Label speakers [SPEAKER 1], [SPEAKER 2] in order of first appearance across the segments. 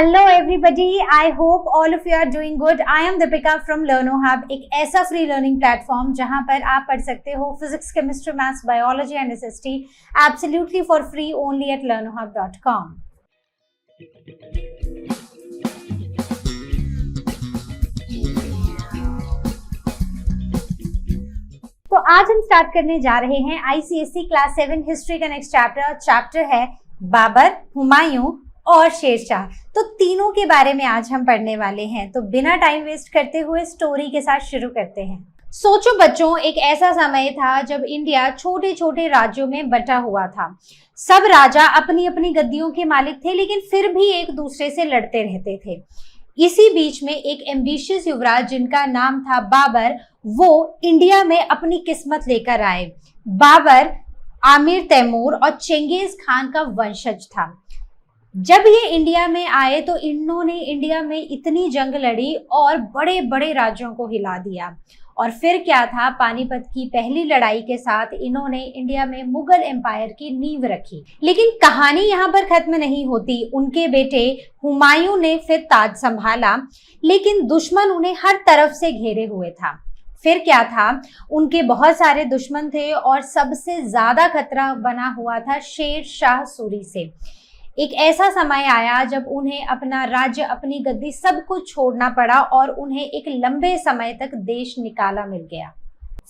[SPEAKER 1] Hello everybody, I hope all of you are doing good. I am Deepika from Learno Hub, एक ऐसा free learning platform जहां पर आप पढ़ सकते हो physics, chemistry, maths, biology and SST absolutely for free only at learnohub.com। तो आज हम स्टार्ट करने जा रहे हैं आईसीएसई क्लास 7 हिस्ट्री का नेक्स्ट चैप्टर है बाबर, हुमायूं और शेरशाह। तो तीनों के बारे में आज हम पढ़ने वाले हैं। तो बिना टाइम वेस्ट करते हुए स्टोरी के साथ शुरू करते हैं। सोचो बच्चों, एक ऐसा समय था जब इंडिया छोटे छोटे राज्यों में बटा हुआ था। सब राजा अपनी अपनी गद्दियों के मालिक थे, लेकिन फिर भी एक दूसरे से लड़ते रहते थे। इसी बीच में एक एम्बिशियस युवराज जिनका नाम था बाबर, वो इंडिया में अपनी किस्मत लेकर आए। बाबर आमिर तैमूर और चंगेज खान का वंशज था। जब ये इंडिया में आए तो इन्होंने इंडिया में इतनी जंग लड़ी और बड़े बड़े राज्यों को हिला दिया। और फिर क्या था, पानीपत की पहली लड़ाई के साथ इन्होंने इंडिया में मुगल एम्पायर की नींव रखी। लेकिन कहानी यहाँ पर खत्म नहीं होती। उनके बेटे हुमायूं ने फिर ताज संभाला, लेकिन दुश्मन उन्हें हर तरफ से घेरे हुए था। फिर क्या था, उनके बहुत सारे दुश्मन थे और सबसे ज्यादा खतरा बना हुआ था शेर शाह सूरी से। एक ऐसा समय आया जब उन्हें अपना राज्य, अपनी गद्दी सब कुछ छोड़ना पड़ा और उन्हें एक लंबे समय तक देश निकाला मिल गया।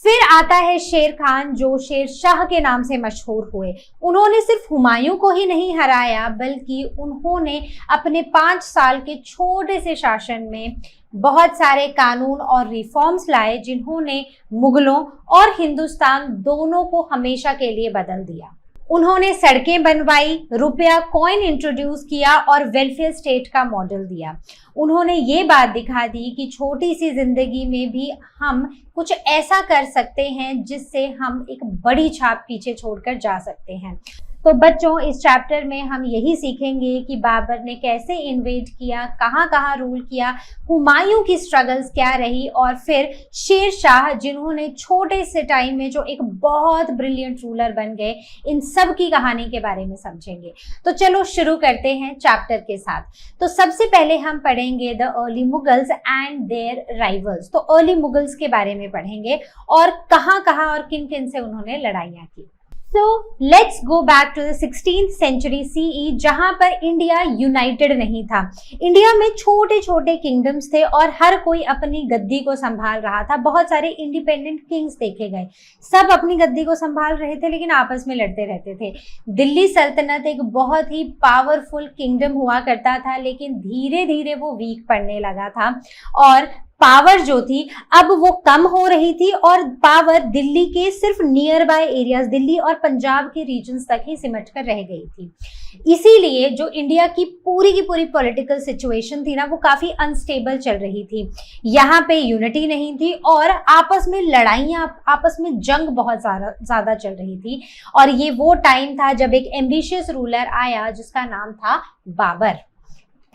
[SPEAKER 1] फिर आता है शेर खान, जो शेर शाह के नाम से मशहूर हुए। उन्होंने सिर्फ हुमायूं को ही नहीं हराया, बल्कि उन्होंने अपने 5 साल के छोटे से शासन में बहुत सारे कानून और रिफॉर्म्स लाए, जिन्होंने मुगलों और हिंदुस्तान दोनों को हमेशा के लिए बदल दिया। उन्होंने सड़कें बनवाई, रुपया कॉइन इंट्रोड्यूस किया और वेलफेयर स्टेट का मॉडल दिया। उन्होंने ये बात दिखा दी कि छोटी सी जिंदगी में भी हम कुछ ऐसा कर सकते हैं जिससे हम एक बड़ी छाप पीछे छोड़कर जा सकते हैं। तो बच्चों, इस चैप्टर में हम यही सीखेंगे कि बाबर ने कैसे इन्वेड किया, कहाँ कहाँ रूल किया, हुमायूं की स्ट्रगल्स क्या रही, और फिर शेर शाह जिन्होंने छोटे से टाइम में जो एक बहुत ब्रिलियंट रूलर बन गए, इन सब की कहानी के बारे में समझेंगे। तो चलो शुरू करते हैं चैप्टर के साथ। तो सबसे पहले हम पढ़ेंगे the early Mughals and their rivals. तो अर्ली मुगल्स के बारे में पढ़ेंगे और कहाँ कहाँ और किन किन से उन्होंने लड़ाइयाँ की। So let's go back to the 16th century CE, जहां पर इंडिया यूनाइटेड नहीं था। इंडिया में छोटे छोटे किंगडम्स थे और हर कोई अपनी गद्दी को संभाल रहा था। बहुत सारे इंडिपेंडेंट किंग्स देखे गए, सब अपनी गद्दी को संभाल रहे थे, लेकिन आपस में लड़ते रहते थे। दिल्ली सल्तनत एक बहुत ही पावरफुल किंगडम हुआ करता था, लेकिन धीरे धीरे वो वीक पड़ने लगा था और पावर जो थी अब वो कम हो रही थी, और पावर दिल्ली के सिर्फ नियर बाय एरियाज, दिल्ली और पंजाब के रीजन्स तक ही सिमट कर रह गई थी। इसीलिए जो इंडिया की पूरी पॉलिटिकल सिचुएशन थी ना, वो काफी अनस्टेबल चल रही थी। यहाँ पे यूनिटी नहीं थी और आपस में लड़ाइयाँ, आपस में जंग बहुत ज्यादा चल रही थी। और ये वो टाइम था जब एक एम्बिशियस रूलर आया जिसका नाम था बाबर।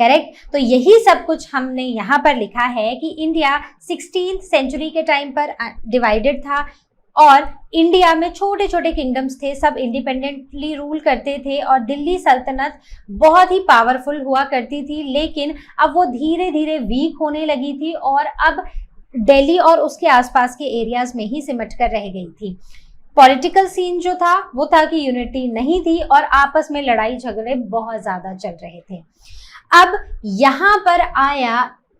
[SPEAKER 1] करेक्ट। तो यही सब कुछ हमने यहाँ पर लिखा है कि इंडिया 16th सेंचुरी के टाइम पर डिवाइडेड था और इंडिया में छोटे छोटे किंगडम्स थे, सब इंडिपेंडेंटली रूल करते थे और दिल्ली सल्तनत बहुत ही पावरफुल हुआ करती थी। लेकिन अब वो धीरे धीरे वीक होने लगी थी और अब दिल्ली और उसके आसपास के एरियाज में ही सिमट कर रह गई थी। पॉलिटिकल सीन जो था वो था कि यूनिटी नहीं थी और आपस में लड़ाई झगड़े बहुत ज्यादा चल रहे थे। अब यहाँ पर आया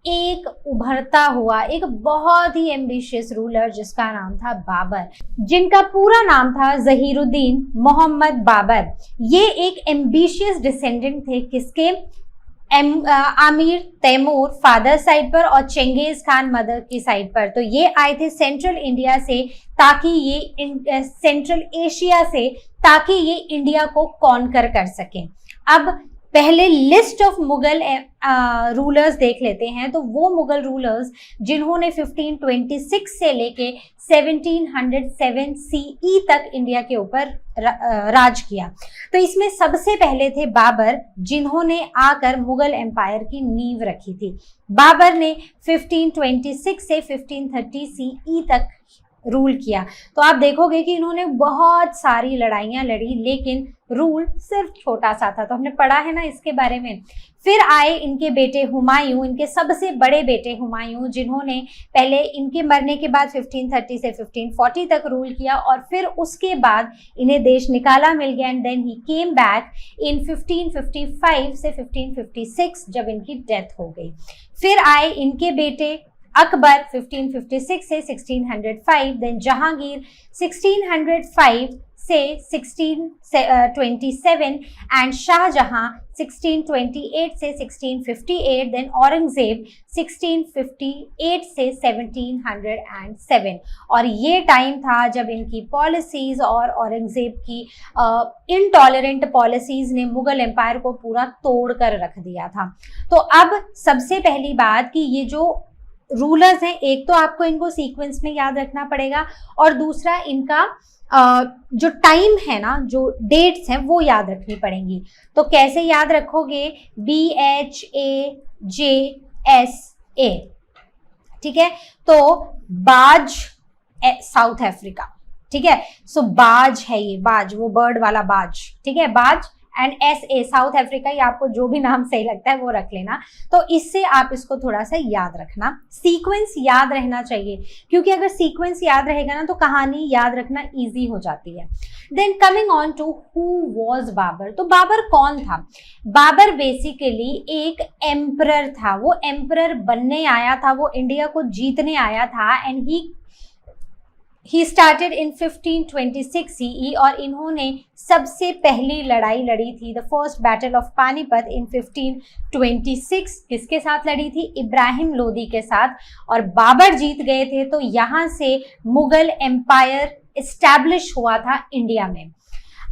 [SPEAKER 1] एक उभरता हुआ, एक बहुत ही एम्बिशियस रूलर जिसका नाम था बाबर, जिनका पूरा नाम था जहीरुद्दीन मोहम्मद बाबर। ये एक एम्बिशियस डिसेंडेंट थे किसके? आमिर तैमूर फादर साइड पर और चंगेज खान मदर की साइड पर। तो ये आए थे सेंट्रल इंडिया से, ताकि ये सेंट्रल एशिया से, ताकि ये इंडिया को कॉन्कर कर सकें। अब पहले लिस्ट ऑफ मुगल रूलर्स देख लेते हैं। तो वो मुगल रूलर्स जिन्होंने 1526 से लेके 1707 CE तक इंडिया के ऊपर राज किया। तो इसमें सबसे पहले थे बाबर, जिन्होंने आकर मुगल एम्पायर की नींव रखी थी। बाबर ने 1526 से 1530 CE तक रूल किया। तो आप देखोगे कि इन्होंने बहुत सारी लड़ाइयां लड़ी, लेकिन रूल सिर्फ छोटा सा था। तो हमने पढ़ा है ना इसके बारे में। फिर आए इनके बेटे हुमायूं, इनके सबसे बड़े बेटे हुमायूं, जिन्होंने पहले इनके मरने के बाद 1530 से 1540 तक रूल किया, और फिर उसके बाद इन्हें देश निकाला मिल गया, and then he came back in 1555 से 1556 जब इनकी डेथ हो गई। फिर आए इनके बेटे अकबर 1556 से 1605, देन जहांगीर 1605 से 1627 एंड शाहजहां 1628 से 1658, देन औरंगजेब 1658 से 1707। और ये टाइम था जब इनकी पॉलिसीज और औरंगजेब की इनटॉलरेंट पॉलिसीज ने मुगल एम्पायर को पूरा तोड़ कर रख दिया था। तो अब सबसे पहली बात कि ये जो रूलर्स हैं, एक तो आपको इनको सीक्वेंस में याद रखना पड़ेगा, और दूसरा इनका जो टाइम है ना, जो डेट्स हैं वो याद रखनी पड़ेंगी। तो कैसे याद रखोगे? BHAJSA, ठीक है। तो बाज साउथ अफ्रीका, ठीक है। सो बाज है ये, बाज वो बर्ड वाला बाज, ठीक है, बाज, एंड SA साउथ अफ्रीका, या आपको जो भी नाम सही लगता है वो रख लेना। तो इससे आप इसको थोड़ा सा याद रखना, सीक्वेंस याद रहना चाहिए, क्योंकि अगर सीक्वेंस याद रहेगा ना तो कहानी याद रखना इजी हो जाती है। Then coming on to who was Babar. तो बाबर कौन था? बाबर बेसिकली एक एम्परर था। वो एम्परर बनने आया था, वो इंडिया को जीतने आया था, and he started in 1526 CE, और इन्होंने सबसे पहली लड़ाई लड़ी थी, the first battle of Panipat in 1526। किसके साथ लड़ी थी? इब्राहिम लोदी के साथ, और बाबर जीत गए थे। तो यहाँ से मुगल एम्पायर एस्टैब्लिश हुआ था इंडिया में।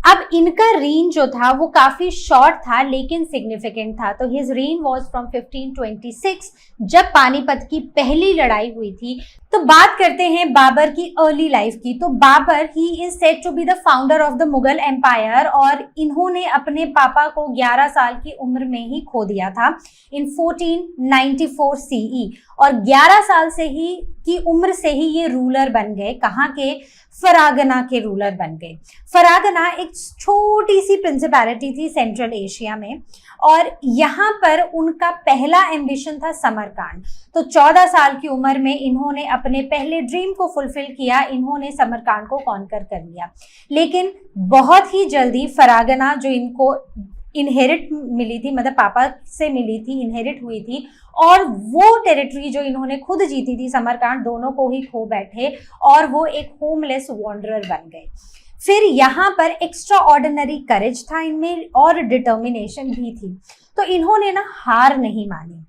[SPEAKER 1] अब इनका रीन जो था वो काफी शॉर्ट था लेकिन सिग्निफिकेंट था। तो हिज रीन वाज फ्रॉम 1526, जब पानीपत की पहली लड़ाई हुई थी। तो बात करते हैं बाबर की अर्ली लाइफ की। तो Babar he is said to be the founder of the Mughal empire, और इन्होंने अपने पापा को 11 साल की उम्र में ही खो दिया था इन 1494 CE, और 11 साल से ही की उम्र से ही ये रूलर बन गए। कहाँ के? फरागना के रूलर बन गए। फरागना एक छोटी सी प्रिंसिपैलिटी थी सेंट्रल एशिया में, और यहाँ पर उनका पहला एम्बिशन था समरकांड। तो 14 साल की उम्र में इन्होंने अपने पहले ड्रीम को फुलफिल किया, इन्होंने समरकांड को कॉन्कर कर लिया। लेकिन बहुत ही जल्दी फरागना जो इनको इनहेरिट मिली थी, मतलब पापा से मिली थी, इनहेरिट हुई थी, और वो टेरिटरी जो इन्होंने खुद जीती थी समरकांड, दोनों को ही खो बैठे और वो एक होमलेस वॉन्डरर बन गए। फिर यहाँ पर एक्स्ट्रा ऑर्डिनरी करेज था इनमें और डिटर्मिनेशन भी थी। तो इन्होंने ना हार नहीं मानी,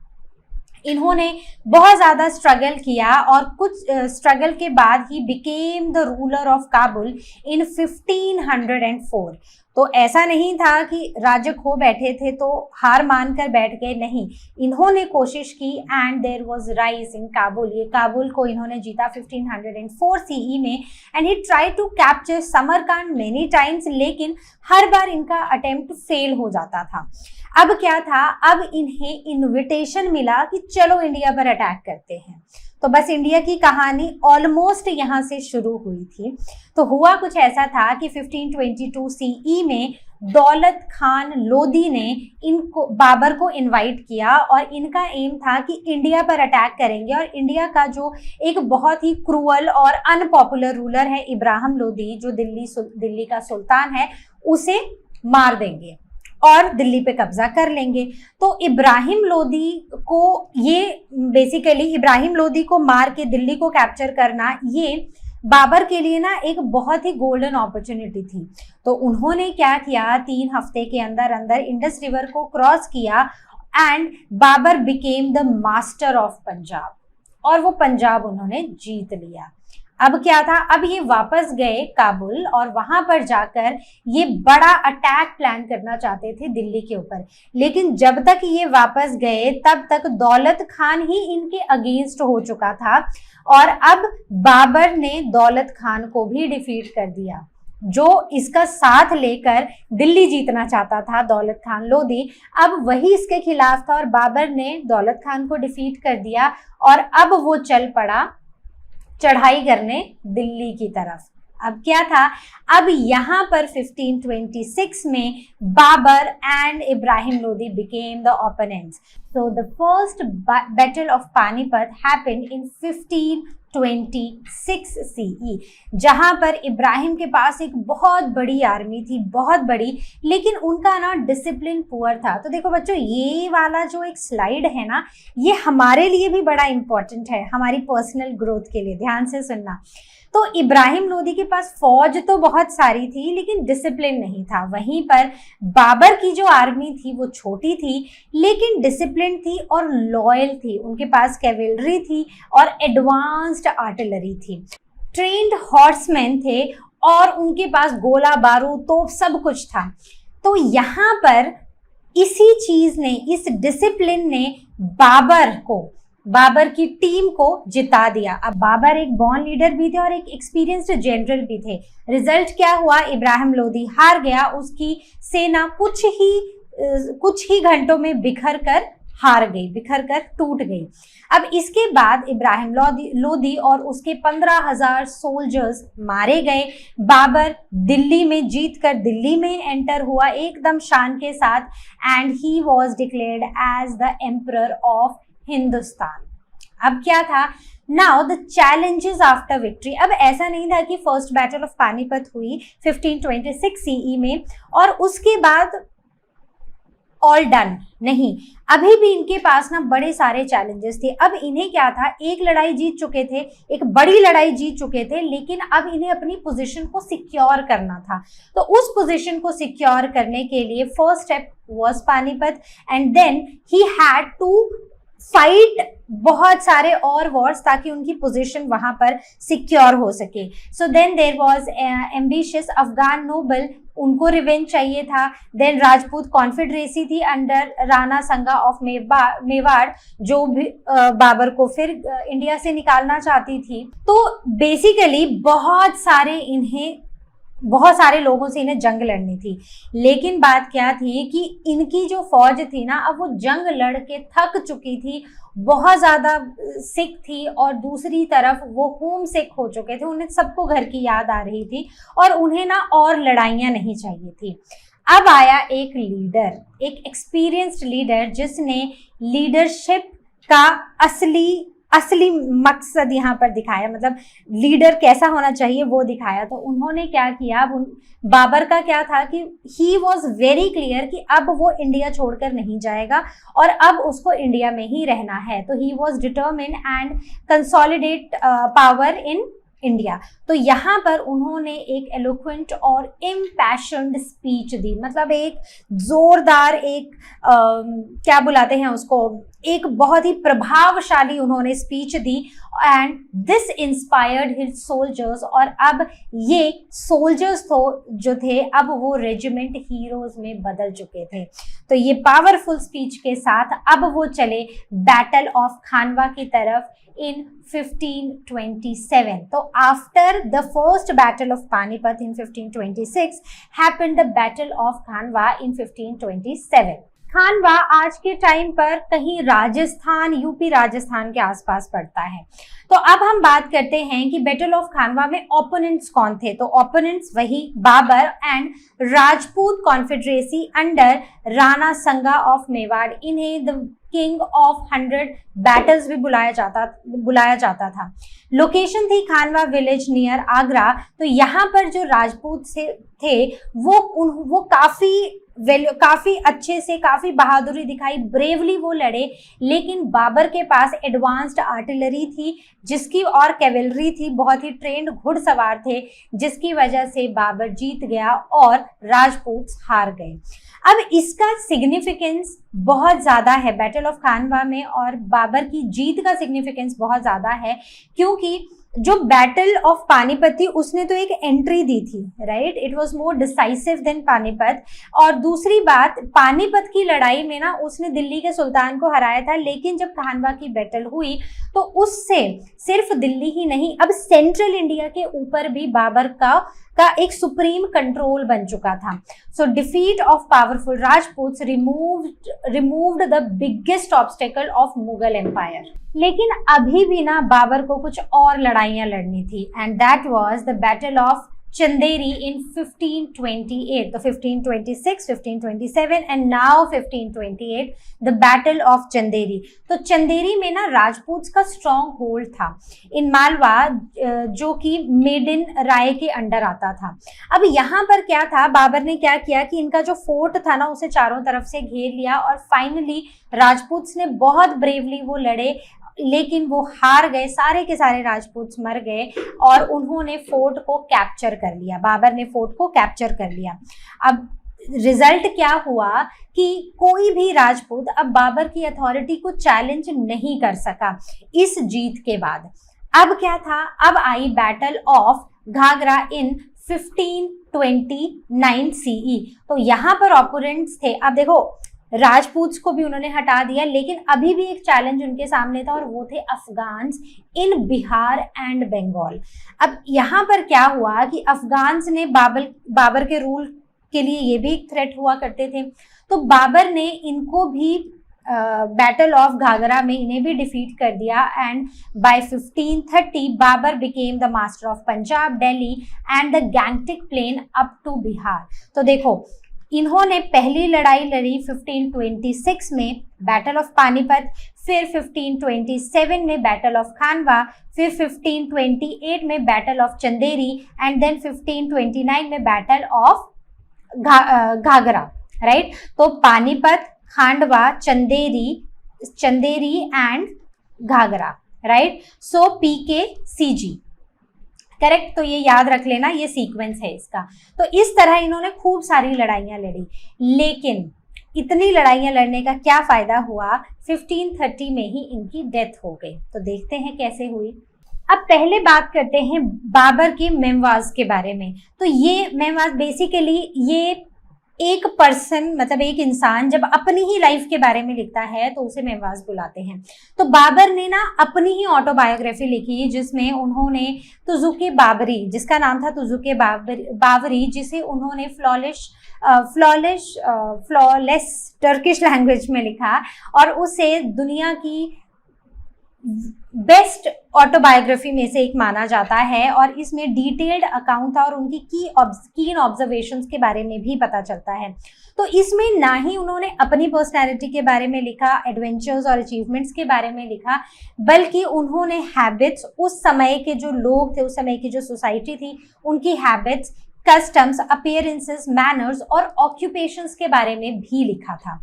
[SPEAKER 1] इन्होंने बहुत ज़्यादा स्ट्रगल किया, और कुछ स्ट्रगल के बाद ही became the ruler of Kabul in 1504। तो ऐसा नहीं था कि राज्य खो बैठे थे तो हार मानकर बैठ गए, नहीं, इन्होंने कोशिश की, and there was rise in Kabul. ये काबुल को इन्होंने जीता 1504 CE में, and he try to capture Samarkand many times, लेकिन हर बार इनका अटेम्प्ट फेल हो जाता था। अब क्या था? अब इन्हें इनविटेशन मिला कि चलो इंडिया पर अटैक करते हैं। तो बस इंडिया की कहानी ऑलमोस्ट यहाँ से शुरू हुई थी। तो हुआ कुछ ऐसा था कि 1522 CE में दौलत खान लोदी ने इनको बाबर को इनवाइट किया, और इनका एम था कि इंडिया पर अटैक करेंगे, और इंडिया का जो एक बहुत ही क्रूअल और अनपॉपुलर रूलर है इब्राहिम लोदी, जो दिल्ली का सुल्तान है, उसे मार देंगे और दिल्ली पे कब्जा कर लेंगे। तो इब्राहिम लोदी को इब्राहिम लोदी को मार के दिल्ली को कैप्चर करना, ये बाबर के लिए ना एक बहुत ही गोल्डन अपॉर्चुनिटी थी। तो उन्होंने क्या किया, 3 हफ्ते के अंदर अंदर इंडस रिवर को क्रॉस किया, and Babar became the master of Punjab, और वो पंजाब उन्होंने जीत लिया। अब क्या था? अब ये वापस गए काबुल, और वहां पर जाकर ये बड़ा अटैक प्लान करना चाहते थे दिल्ली के ऊपर। लेकिन जब तक ये वापस गए तब तक दौलत खान ही इनके अगेंस्ट हो चुका था, और अब बाबर ने दौलत खान को भी डिफीट कर दिया, जो इसका साथ लेकर दिल्ली जीतना चाहता था। दौलत खान लोदी अब वही इसके खिलाफ था, और बाबर ने दौलत खान को डिफीट कर दिया, और अब वो चल पड़ा चढ़ाई करने दिल्ली की तरफ। अब क्या था, अब यहाँ पर 1526 में Babar and Ibrahim Lodi became the opponents. So the first battle of Panipat happened in 1526 CE, जहां पर इब्राहिम के पास एक बहुत बड़ी आर्मी थी, बहुत बड़ी, लेकिन उनका ना डिसिप्लिन पुअर था। तो देखो बच्चों, ये वाला जो एक स्लाइड है ना, ये हमारे लिए भी बड़ा इंपॉर्टेंट है, हमारी पर्सनल ग्रोथ के लिए, ध्यान से सुनना। तो इब्राहिम लोदी के पास फौज तो बहुत सारी थी लेकिन डिसिप्लिन नहीं था। वहीं पर बाबर की जो आर्मी थी वो छोटी थी लेकिन डिसिप्लिन थी और लॉयल थी। उनके पास कैवेलरी थी और एडवांस्ड आर्टिलरी थी, ट्रेन्ड हॉर्समैन थे और उनके पास गोला बारूद तोप सब कुछ था। तो यहाँ पर इसी चीज ने, इस डिसिप्लिन ने बाबर की टीम को जिता दिया। अब बाबर एक बॉर्न लीडर भी थे और एक एक्सपीरियंस्ड जनरल भी थे। रिजल्ट क्या हुआ, इब्राहिम लोदी हार गया, उसकी सेना कुछ ही घंटों में बिखर कर टूट गई। अब इसके बाद इब्राहिम लोदी और उसके 15,000 सोल्जर्स मारे गए। बाबर दिल्ली में जीतकर दिल्ली में एंटर हुआ एकदम शान के साथ, and he was declared as the emperor of Hindustan. अब क्या था, now the challenges after victory. अब ऐसा नहीं था कि फर्स्ट बैटल ऑफ पानीपत हुई 1526 सीई में और उसके बाद ऑल डन, नहीं, अभी भी इनके पास ना बड़े सारे चैलेंजेस थे। अब इन्हें क्या था, एक लड़ाई जीत चुके थे, एक बड़ी लड़ाई जीत चुके थे, लेकिन अब इन्हें अपनी पोजीशन को सिक्योर करना था। तो उस पोजीशन को सिक्योर करने के लिए first step was Panipat, and then he had to fight बहुत सारे और वॉर्स ताकि उनकी पोजीशन वहां पर सिक्योर हो सके। So then there was ambitious Afghan noble, उनको रिवेंज चाहिए था। देन राजपूत कॉन्फेडरेसी थी अंडर राणा संगा ऑफ मेवाड़, जो भी बाबर को फिर इंडिया से निकालना चाहती थी। तो बेसिकली बहुत सारे लोगों से इन्हें जंग लड़नी थी। लेकिन बात क्या थी कि इनकी जो फौज थी ना, अब वो जंग लड़ के थक चुकी थी, बहुत ज्यादा सिक थी, और दूसरी तरफ वो होम सिक हो चुके थे, उन्हें सबको घर की याद आ रही थी और उन्हें ना और लड़ाइयां नहीं चाहिए थी। अब आया एक लीडर, एक एक्सपीरियंस्ड लीडर, जिसने लीडरशिप का असली मकसद यहाँ पर दिखाया, मतलब लीडर कैसा होना चाहिए वो दिखाया। तो उन्होंने क्या किया, बाबर का क्या था कि ही वॉज वेरी क्लियर कि अब वो इंडिया छोड़कर नहीं जाएगा और अब उसको इंडिया में ही रहना है। तो he was determined and consolidate power in India. तो यहाँ पर उन्होंने एक एलोक्वेंट और इम्पैशन्ड स्पीच दी, मतलब एक जोरदार, एक क्या बुलाते हैं उसको, एक बहुत ही प्रभावशाली उन्होंने speech the, and this inspired his soldiers. और अब ये सोल्जर्स जो थे, अब वो रेजिमेंट हीरोज में बदल चुके थे। तो ये पावरफुल स्पीच के साथ अब वो चले बैटल ऑफ खानवा की तरफ in 1527. So after the first battle of Panipat in 1526 happened the battle of Khanwa in 1527. खानवा आज के टाइम पर कहीं राजस्थान, यूपी राजस्थान के आसपास पड़ता है। तो अब हम बात करते हैं कि बैटल ऑफ खानवा में ओपोनेंट्स कौन थे। तो ओपोनेंट्स वही Babar and Rajput confederacy under Rana Sanga of Mewar. इन्हें द किंग ऑफ 100 बैटल्स भी बुलाया जाता था। लोकेशन थी खानवा विलेज नियर आगरा। तो यहाँ पर जो राजपूत थे वो काफी अच्छे से, काफी बहादुरी दिखाई, ब्रेवली वो लड़े, लेकिन बाबर के पास एडवांस्ड आर्टिलरी थी जिसकी, और कैवेलरी थी, बहुत ही ट्रेंड घुड़सवार थे, जिसकी वजह से बाबर जीत गया और राजपूत हार गए। अब इसका सिग्निफिकेंस बहुत ज्यादा है बैटल ऑफ खानवा में, और बाबर की जीत का सिग्निफिकेंस बहुत ज्यादा है, क्योंकि जो बैटल ऑफ पानीपत थी उसने तो एक एंट्री दी थी, right, it was more decisive than Panipat. और दूसरी बात, पानीपत की लड़ाई में ना उसने दिल्ली के सुल्तान को हराया था, लेकिन जब खानवा की बैटल हुई तो उससे सिर्फ दिल्ली ही नहीं, अब सेंट्रल इंडिया के ऊपर भी बाबर का का एक सुप्रीम कंट्रोल बन चुका था। So defeat of powerful Rajputs removed the biggest obstacle of Mughal empire. लेकिन अभी भी ना बाबर को कुछ और लड़ाइयां लड़नी थी, and that was the battle of Chanderi in 1528। तो 1526, 1527 and now 1528 the battle of Chanderi. तो चंदेरी में ना राजपूत का स्ट्रॉन्ग होल्ड था इन मालवा, जो कि मेडिन राय के अंडर आता था। अब यहाँ पर क्या था, बाबर ने क्या किया कि इनका जो फोर्ट था ना उसे चारों तरफ से घेर लिया, और फाइनली राजपूत्स ने बहुत ब्रेवली वो लड़े, लेकिन वो हार गए, सारे के सारे राजपूत मर गए और उन्होंने फोर्ट को कैप्चर कर लिया। बाबर ने फोर्ट को कैप्चर कर लिया। अब रिजल्ट क्या हुआ कि कोई भी राजपूत अब बाबर की अथॉरिटी को चैलेंज नहीं कर सका इस जीत के बाद। अब क्या था, अब आई battle of Ghaghra in 1529 CE. तो यहाँ पर ऑपोनेंट्स थे, अब देखो राजपूत्स को भी उन्होंने हटा दिया, लेकिन अभी भी एक चैलेंज उनके सामने था, और वो थे Afghans in Bihar and Bengal. अब यहाँ पर क्या हुआ कि अफगान्स ने बाबर के रूल के लिए ये भी एक थ्रेट हुआ करते थे, तो बाबर ने इनको भी बैटल ऑफ घाघरा में इन्हें भी डिफीट कर दिया, and by 1530 Babar became the master of Punjab, Delhi and the Gangetic plain up to Bihar. तो देखो इन्होंने पहली लड़ाई लड़ी 1526 में बैटल ऑफ पानीपत, फिर 1527 में बैटल ऑफ खानवा, फिर 1528 में battle of Chanderi, and then 1529 में बैटल ऑफ घाघरा, राइट। तो Panipat, Khandwa, Chanderi and Ghaghra, right. So PKCG, correct. तो ये याद रख लेना, ये सीक्वेंस है इसका। तो इस तरह इन्होंने खूब सारी लड़ाइयां लड़ी, लेकिन इतनी लड़ाइयां लड़ने का क्या फायदा हुआ, 1530 में ही इनकी डेथ हो गई। तो देखते हैं कैसे हुई। अब पहले बात करते हैं बाबर के मेमवार्स के बारे में। तो ये मेमवार्स बेसिकली ये एक पर्सन, मतलब एक इंसान जब अपनी ही लाइफ के बारे में लिखता है तो उसे मेमवार्स बुलाते हैं। तो बाबर ने ना अपनी ही ऑटोबायोग्राफी लिखी, जिसमें उन्होंने तुजुके बाबरी, जिसका नाम था तुजुके बाबरी, जिसे उन्होंने फ्लॉलेस टर्किश लैंग्वेज में लिखा, और उसे दुनिया की बेस्ट ऑटोबायोग्राफी में से एक माना जाता है, और इसमें डिटेल्ड अकाउंट था और उनकी कीन ऑब्जर्वेशंस के बारे में भी पता चलता है। तो इसमें ना ही उन्होंने अपनी पर्सनैलिटी के बारे में लिखा, एडवेंचर्स और अचीवमेंट्स के बारे में लिखा, बल्कि उन्होंने हैबिट्स, उस समय के जो लोग थे, उस समय की जो सोसाइटी थी, उनकी हैबिट्स, कस्टम्स, अपीयरेंसेस, मैनर्स और ऑक्यूपेशंस के बारे में भी लिखा था।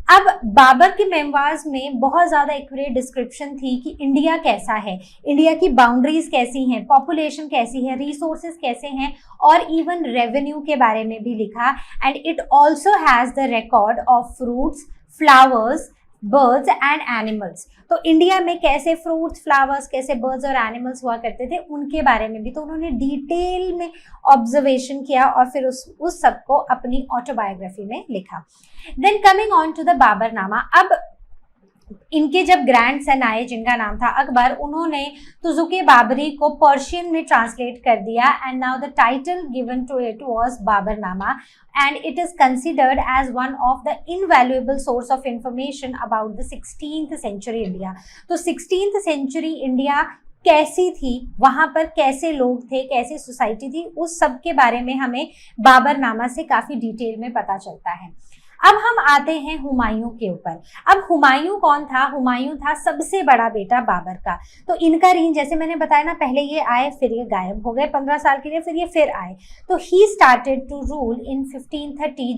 [SPEAKER 1] अब बाबर के मेमवार्स में बहुत ज़्यादा एक्यूरेट डिस्क्रिप्शन थी कि इंडिया कैसा है, इंडिया की बाउंड्रीज कैसी हैं, पॉपुलेशन कैसी है, रिसोर्सेज कैसे हैं, और इवन रेवेन्यू के बारे में भी लिखा। And it also has the record of fruits, flowers, birds and animals. तो इंडिया में कैसे फ्रूट्स, फ्लावर्स, कैसे बर्ड्स और एनिमल्स हुआ करते थे, उनके बारे में भी तो उन्होंने डिटेल में ऑब्जर्वेशन किया, और फिर उस सब को अपनी ऑटोबायोग्राफी में लिखा। Then coming on to the Baburnama. अब इनके जब ग्रैंड सन आए, जिनका नाम था अकबर, उन्होंने तुजुके बाबरी को पर्शियन में ट्रांसलेट कर दिया, and now the title given to it was Baburnama, and it is considered as one of the invaluable source of information about the 16th century India। तो 16th century India कैसी थी, वहां पर कैसे लोग थे, कैसी सोसाइटी थी, उस सब के बारे में हमें बाबरनामा से काफी डिटेल में पता चलता है। अब हम आते हैं हुमायूं के ऊपर। अब हुमायूं कौन था? हुमायूं था सबसे बड़ा बेटा बाबर का। तो इनका रेंज, जैसे मैंने बताया ना, पहले ये आए, फिर ये गायब हो गए 15 साल के लिए, फिर ये फिर आए। तो he started to rule in 1530,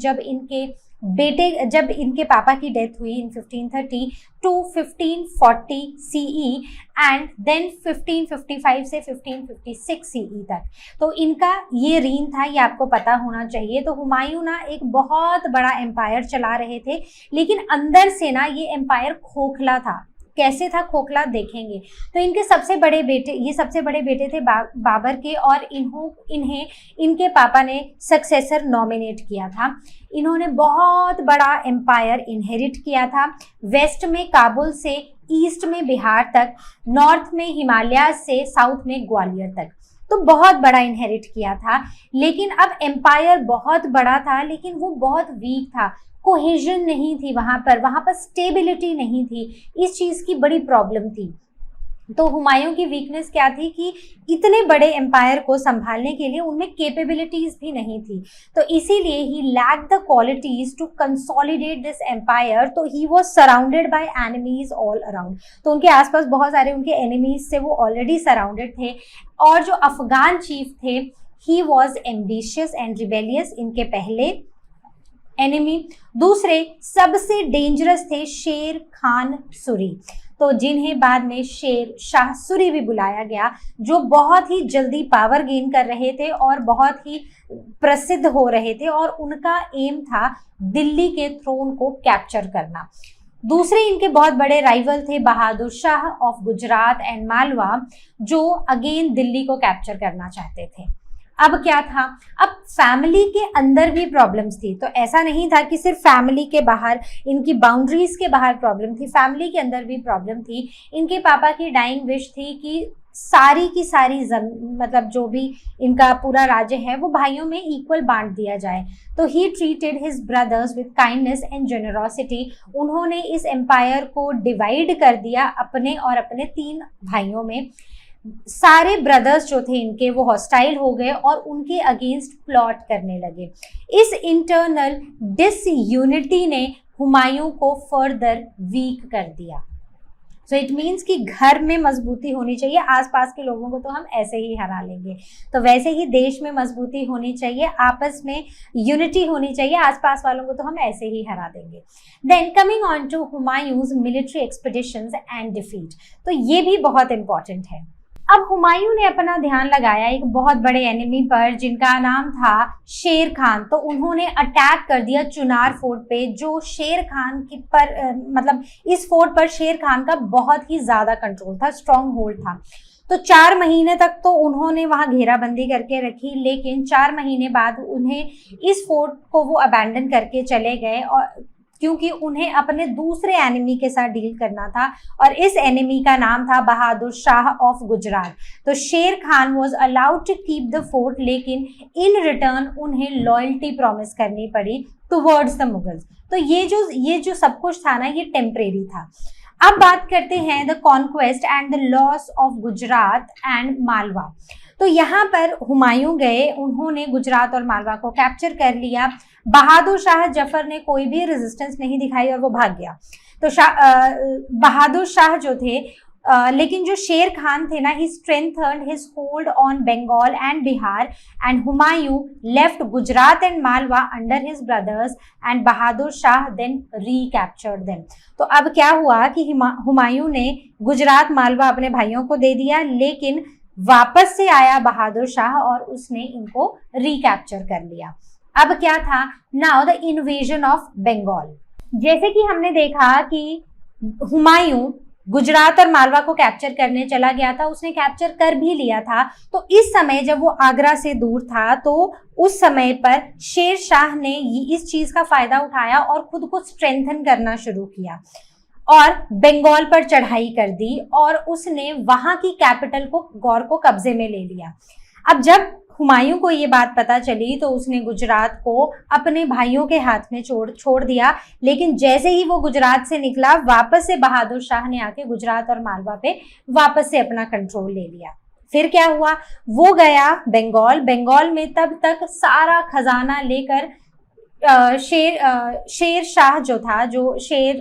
[SPEAKER 1] जब इनके पापा की डेथ हुई in 1530 to 1540 CE, and then 1555 से 1556 CE तक। तो इनका ये रीन था, ये आपको पता होना चाहिए। तो हुमायूं ना एक बहुत बड़ा एम्पायर चला रहे थे, लेकिन अंदर से ना ये एम्पायर खोखला था। कैसे था खोखला, देखेंगे। तो इनके सबसे बड़े बेटे थे बाबर के, और इन्हें इनके पापा ने सक्सेसर नॉमिनेट किया था। इन्होंने बहुत बड़ा एम्पायर इनहेरिट किया था, वेस्ट में काबुल से ईस्ट में बिहार तक, नॉर्थ में हिमालय से साउथ में ग्वालियर तक। तो बहुत बड़ा इनहेरिट किया था। लेकिन अब एम्पायर बहुत बड़ा था, लेकिन वो बहुत वीक था, कोहेजन नहीं थी वहां पर स्टेबिलिटी नहीं थी, इस चीज की बड़ी प्रॉब्लम थी। तो हुमायूं की वीकनेस क्या थी कि इतने बड़े एम्पायर को संभालने के लिए उनमें कैपेबिलिटीज भी नहीं थी, तो इसीलिए he lacked the qualities to consolidate this empire. तो he was surrounded by enemies all around, तो उनके आसपास बहुत सारे उनके एनिमीज से वो ऑलरेडी सराउंडेड थे। और जो अफगान चीफ थे, he was ambitious and rebellious, इनके पहले एनिमी। दूसरे सबसे डेंजरस थे शेर खान सूरी, तो जिन्हें बाद में शेर शाह सूरी भी बुलाया गया, जो बहुत ही जल्दी पावर गेन कर रहे थे और बहुत ही प्रसिद्ध हो रहे थे, और उनका एम था दिल्ली के थ्रोन को कैप्चर करना। दूसरे इनके बहुत बड़े राइवल थे बहादुर शाह ऑफ गुजरात एंड मालवा, जो अगेन दिल्ली को कैप्चर करना चाहते थे। अब क्या था, अब फैमिली के अंदर भी प्रॉब्लम्स थी, तो ऐसा नहीं था कि सिर्फ फैमिली के बाहर, इनकी बाउंड्रीज के बाहर प्रॉब्लम थी, फैमिली के अंदर भी प्रॉब्लम थी। इनके पापा की डाइंग विश थी कि सारी की सारी मतलब जो भी इनका पूरा राज्य है वो भाइयों में इक्वल बांट दिया जाए। तो he treated his brothers with kindness and generosity, उन्होंने इस एम्पायर को डिवाइड कर दिया अपने और अपने 3 भाइयों में। सारे ब्रदर्स जो थे इनके वो हॉस्टाइल हो गए और उनके अगेंस्ट प्लॉट करने लगे। इस इंटरनल डिसयूनिटी ने हुमायूं को फर्दर वीक कर दिया। सो इट मीन्स कि घर में मजबूती होनी चाहिए, आसपास के लोगों को तो हम ऐसे ही हरा लेंगे, तो वैसे ही देश में मजबूती होनी चाहिए, आपस में यूनिटी होनी चाहिए, आसपास वालों को तो हम ऐसे ही हरा देंगे। Then coming on to Humayun's military expeditions and defeat, तो ये भी बहुत इंपॉर्टेंट है। अब हुमायूं ने अपना ध्यान लगाया एक बहुत बड़े एनिमी पर जिनका नाम था शेर खान, तो उन्होंने अटैक कर दिया चुनार फोर्ट पे, जो शेर खान की मतलब इस फोर्ट पर शेर खान का बहुत ही ज्यादा कंट्रोल था, स्ट्रॉन्ग होल्ड था। तो 4 महीने तक तो उन्होंने वहां घेराबंदी करके रखी, लेकिन 4 महीने बाद उन्हें इस फोर्ट को वो अबैंडन करके चले गए, और क्योंकि उन्हें अपने दूसरे एनिमी के साथ डील करना था, और इस एनिमी का नाम था बहादुर शाह ऑफ गुजरात। तो Sher Khan was allowed to keep the fort, लेकिन इन रिटर्न उन्हें लॉयल्टी प्रॉमिस करनी पड़ी टुवर्ड्स द मुगल्स। तो ये जो सब कुछ था ना, ये टेम्परेरी था। अब बात करते हैं the conquest and the loss of Gujarat and Malwa. तो यहाँ पर हुमायूं गए, उन्होंने गुजरात और मालवा को कैप्चर कर लिया। बहादुर शाह जफर ने कोई भी रेजिस्टेंस नहीं दिखाई और वो भाग गया। तो बहादुर शाह जो थे, लेकिन जो शेर खान थे ना, he strengthened his hold on Bengal and Bihar, and Humayun left Gujarat and Malwa under his brothers, and Bahadur Shah then recaptured them. तो अब क्या हुआ कि हुमायूं ने गुजरात मालवा अपने भाइयों को दे दिया, लेकिन वापस से आया बहादुर शाह और उसने इनको रिकैप्चर कर लिया। अब क्या था, now the invasion of Bengal. जैसे कि हमने देखा कि हुमायूं गुजरात और मालवा को कैप्चर करने चला गया था, उसने कैप्चर कर भी लिया था। तो इस समय जब वो आगरा से दूर था, तो उस समय पर शेर शाह ने इस चीज का फायदा उठाया और खुद को स्ट्रेंथन करना शुरू किया और बंगाल पर चढ़ाई कर दी, और उसने वहां की कैपिटल को गौर को कब्जे में ले लिया। अब जब हुमायूं को ये बात पता चली, तो उसने गुजरात को अपने भाइयों के हाथ में छोड़ दिया, लेकिन जैसे ही वो गुजरात से निकला, वापस से बहादुर शाह ने आके गुजरात और मालवा पे वापस से अपना कंट्रोल ले लिया। फिर क्या हुआ, वो गया बंगाल में तब तक सारा खजाना लेकर शेर शाह जो था, जो शेर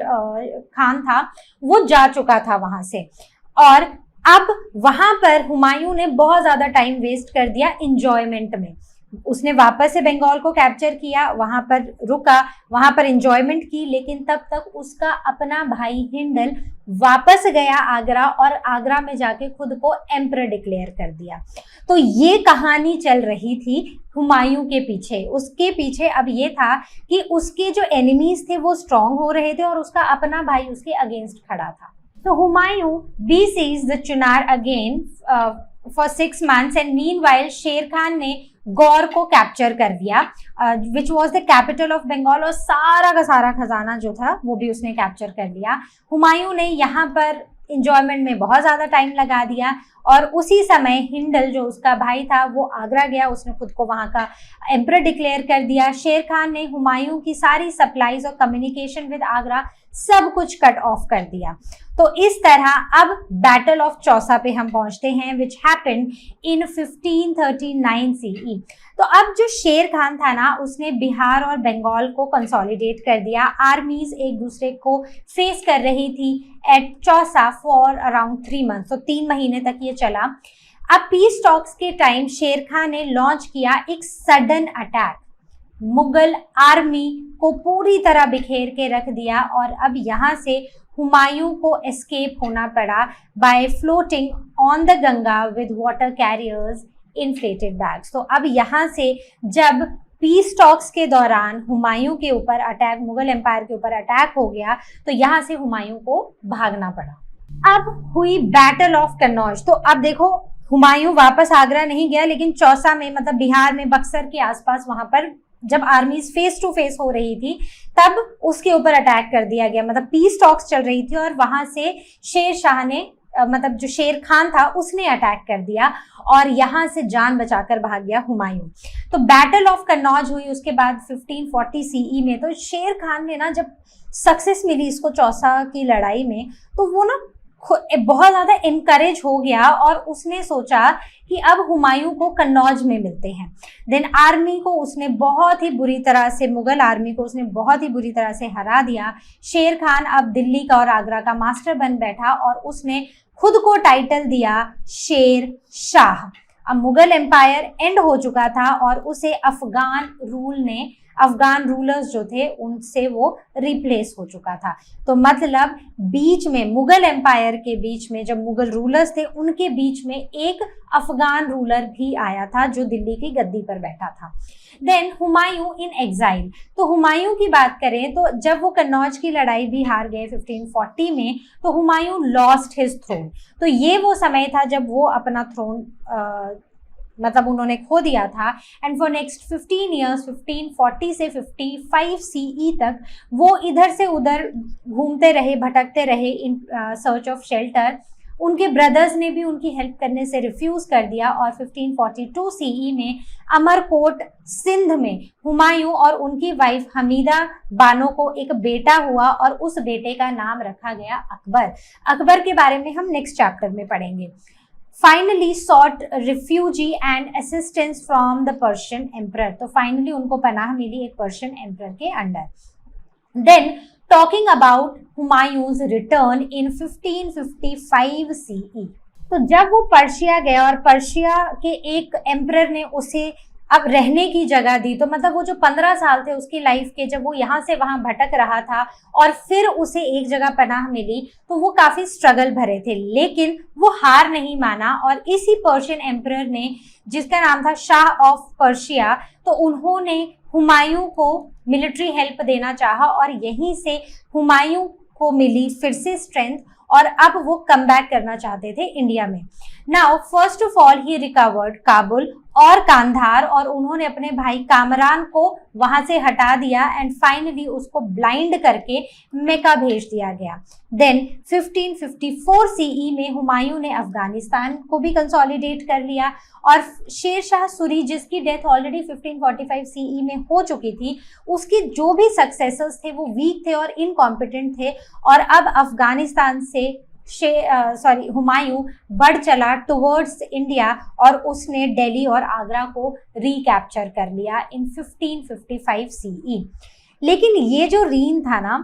[SPEAKER 1] खान था, वो जा चुका था वहां से। और अब वहां पर हुमायूं ने बहुत ज्यादा टाइम वेस्ट कर दिया एंजॉयमेंट में। उसने वापस से बंगाल को कैप्चर किया, वहां पर रुका, वहां पर एंजॉयमेंट की, लेकिन तब तक उसका अपना भाई हिंडल वापस गया आगरा, और आगरा में जाके खुद को एम्परर डिक्लेयर कर दिया। तो ये कहानी चल रही थी हुमायूं के पीछे। उसके पीछे अब ये था कि उसके जो एनिमीज थे वो स्ट्रॉन्ग हो रहे थे, और उसका अपना भाई उसके अगेंस्ट खड़ा था। तो Humayun besieged the Chunar again for 6 months, and meanwhile शेर खान ने गौर को कैप्चर कर दिया, which was the capital of Bengal, और सारा का सारा खजाना जो था वो भी उसने कैप्चर कर लिया। हुमायूं ने यहाँ पर इंजॉयमेंट में बहुत ज़्यादा टाइम लगा दिया और उसी समय हिंडल जो उसका भाई था वो आगरा गया, उसने खुद को वहाँ का एम्परर डिक्लेयर कर दिया। शेर खान ने हुमायूं की सारी सप्लाईज और कम्युनिकेशन विद आगरा सब कुछ कट ऑफ कर दिया। तो इस तरह अब बैटल ऑफ चौसा पे हम पहुंचते हैं विच हैपेंड इन 1539 सीई। तो अब जो शेर खान था ना, उसने बिहार और बंगाल को कंसोलिडेट कर दिया। आर्मीज एक दूसरे को फेस कर रही थी at Chausa for around 3 months, तो 3 महीने तक ये चला। अब पीस टॉक्स के टाइम शेर खान ने लॉन्च किया एक सडन अटैक, मुगल आर्मी को पूरी तरह बिखेर के रख दिया और अब यहाँ से हुमायूं को एस्केप होना पड़ा by floating on the Ganga with water carriers inflated bags. तो अब यहाँ से जब पीस टॉक्स के दौरान हुमायूं के ऊपर अटैक, मुगल एम्पायर के ऊपर अटैक हो गया, तो यहाँ से हुमायूं को भागना पड़ा। अब हुई बैटल ऑफ कन्नौज। तो अब देखो हुमायूं वापस आगरा नहीं गया, लेकिन चौसा में, मतलब बिहार में बक्सर के आसपास, वहां पर जब आर्मीज फेस टू फेस हो रही थी तब उसके ऊपर अटैक कर दिया गया। मतलब पीस टॉक्स चल रही थी और वहां से शेर शाह ने, मतलब जो शेर खान था उसने अटैक कर दिया और यहाँ से जान बचाकर भाग गया हुमायूं। तो बैटल ऑफ कन्नौज हुई उसके बाद 1540 सीई में। तो शेर खान ने ना, जब सक्सेस मिली इसको चौसा की लड़ाई में, तो वो ना बहुत ज़्यादा इनकरेज हो गया और उसने सोचा कि अब हुमायूं को कन्नौज में मिलते हैं। देन आर्मी को उसने बहुत ही बुरी तरह से, मुगल आर्मी को उसने बहुत ही बुरी तरह से हरा दिया। शेर खान अब दिल्ली का और आगरा का मास्टर बन बैठा और उसने खुद को टाइटल दिया शेर शाह। अब मुगल एम्पायर एंड हो चुका था और उसे अफगान रूलर्स जो थे उनसे वो रिप्लेस हो चुका था। तो मतलब बीच में, मुगल एम्पायर के बीच में, जब मुगल रूलर्स थे उनके बीच में एक अफगान रूलर भी आया था जो दिल्ली की गद्दी पर बैठा था। Then Humayun in exile. तो हुमायूं की बात करें तो जब वो कन्नौज की लड़ाई भी हार गए 1540 में, तो हुमायूं लॉस्ट हिज थ्रोन। तो ये वो समय था जब वो अपना थ्रोन मतलब उन्होंने खो दिया था। एंड फॉर नेक्स्ट 15 ईयर्स 1540 से 55 सीई तक वो इधर से उधर घूमते रहे, भटकते रहे इन सर्च ऑफ शेल्टर। उनके ब्रदर्स ने भी उनकी हेल्प करने से रिफ्यूज कर दिया और 1542 सीई में अमरकोट सिंध में हुमायूं और उनकी वाइफ हमीदा बानो को एक बेटा हुआ और उस बेटे का नाम रखा गया अकबर। अकबर के बारे में हम नेक्स्ट चैप्टर में पढ़ेंगे। Finally sought refugee and assistance from the Persian emperor। तो फाइनली उनको पनाह मिली एक पर्शियन एम्परर के under. Then talking about हुमायूं's return in 1555 CE। तो जब वो पर्शिया गया और पर्शिया के एक एम्परर ने उसे अब रहने की जगह दी, तो मतलब वो जो 15 साल थे उसकी लाइफ के, जब वो यहाँ से वहाँ भटक रहा था और फिर उसे एक जगह पनाह मिली, तो वो काफ़ी स्ट्रगल भरे थे, लेकिन वो हार नहीं माना। और इसी पर्शियन एम्परर ने, जिसका नाम था शाह ऑफ पर्शिया, तो उन्होंने हुमायूं को मिलिट्री हेल्प देना चाहा और यहीं से हुमायूं को मिली फिर से स्ट्रेंथ और अब वो कम बैक करना चाहते थे इंडिया में। Now first of all he recovered Kabul और कांधार और उन्होंने अपने भाई कामरान को वहां से हटा दिया एंड फाइनली उसको ब्लाइंड करके मेका भेज दिया गया। देन 1554 सीई में हुमायूं ने अफगानिस्तान को भी कंसोलिडेट कर लिया और शेर शाह सूरी, जिसकी डेथ ऑलरेडी 1545 सीई में हो चुकी थी, उसके जो भी सक्सेसर्स थे वो वीक थे और इनकॉम्पिटेंट थे और अब अफगानिस्तान से हुमायूं बढ़ चला टुवर्ड्स इंडिया और उसने दिल्ली और आगरा को रिकैप्चर कर लिया इन 1555 सीई। लेकिन ये जो रीन था ना,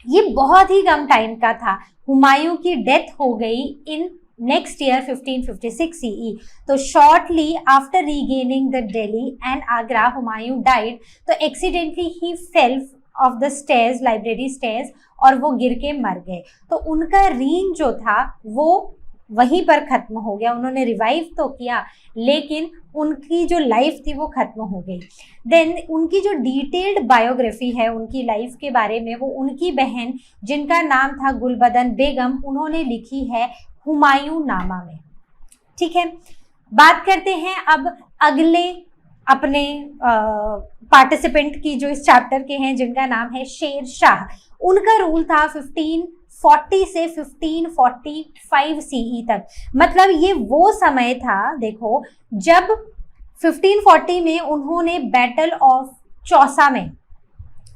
[SPEAKER 1] ये बहुत ही कम टाइम का था। हुमायूं की डेथ हो गई इन नेक्स्ट ईयर 1556 CE। तो shortly after regaining the Delhi and Agra Humayun died. तो accidentally he fell off the stairs, library stairs, और वो गिर के मर गए। तो उनका रीन जो था वो वहीं पर खत्म हो गया। उन्होंने रिवाइव तो किया लेकिन उनकी जो लाइफ थी वो खत्म हो गई। देन उनकी जो डिटेल्ड बायोग्राफी है उनकी लाइफ के बारे में, वो उनकी बहन जिनका नाम था गुलबदन बेगम, उन्होंने लिखी है हुमायूं नामा में। ठीक है, बात करते हैं अब अगले अपने पार्टिसिपेंट की जो इस चैप्टर के हैं, जिनका नाम है शेर शाह। उनका रूल था 1540 से 1545 सीई तक। मतलब ये वो समय था, देखो, जब 1540 में उन्होंने बैटल ऑफ चौसा में,